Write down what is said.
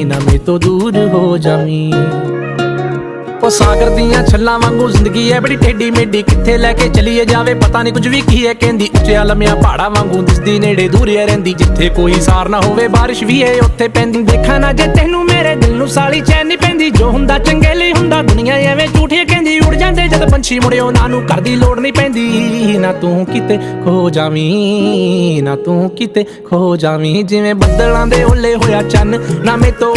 ना मेरे तो दूर हो जावी। ओ सागर दियां छल्लां वांगू जिंदगी है बड़ी टेढ़ी मेढ़ी, कित्थे लैके चलीए जावे पता नहीं कुछ भी की है कहंदी। उच्चिया लम्मिया पहाड़ा वांगू दिसदी नेड़े दूर रहिंदी, जिथे कोई सार ना होवे बारिश भी है उत्थे पैंदी। देखा ना जे तैनू मेरे दिल नू साली चैन नहीं पैंदी, जो हुंदा चंगे लई हुंदा दुनिया एवें झूठी कहंदी। उड़ जांदे जद पंछी मुड़े उन्हां नू घर दी लोड़ नहीं पैंदी। ना तू किते खो जावीं, ना तू किते खो जावीं, जिवें बदलां दे ओले होया चन्न ना मैं तो